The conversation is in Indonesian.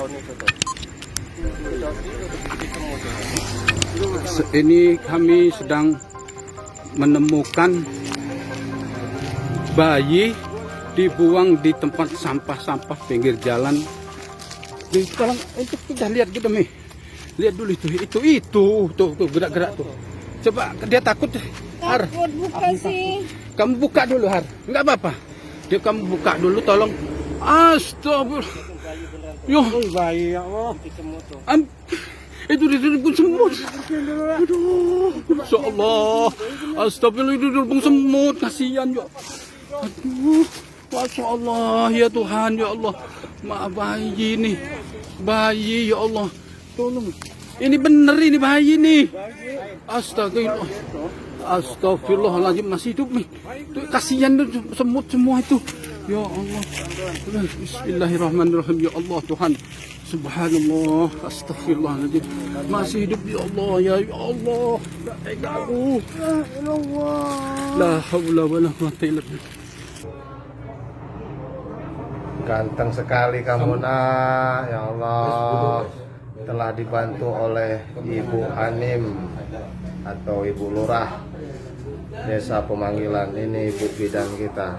daun itu tuh. Daun itu bikin semut itu. Ini kami sedang menemukan bayi dibuang di tempat sampah-sampah pinggir jalan. Tolong itu kita lihat gitu Mi. Lihat dulu itu tuh gerak-gerak tuh. Coba dia takut. Har. Takut buka sih. Kamu buka dulu Har. Enggak apa-apa. Dia kamu buka dulu tolong. Astagfirullah. Yo, Bayi ya Allah. Bikin semut tuh. itu diterbang semut. Aduh, Masya Allah. Astagfirullah, itu diterbang semut. Kasihan ya. Aduh, Masya Allah ya Tuhan ya Allah. Maaf bayi nih. Bayi ya Allah. Tolong. Ini bener ini bayi nih. Astagfirullah. Astagfirullahaladzim, masih hidup nih. Tuh, kasihan tuh semut semua itu. Ya Allah. Bismillahirrahmanirrahim. Ya Allah Tuhan. Subhanallah. Astagfirullahaladzim. Masih hidup ya Allah. Ya Allah. Tak tega aku. La haula wala quwwata illa billah. Ganteng sekali kamu nak, ya Allah. Telah dibantu oleh Ibu Hanim atau Ibu Lurah Desa Pemanggilan, ini ibu bidan kita.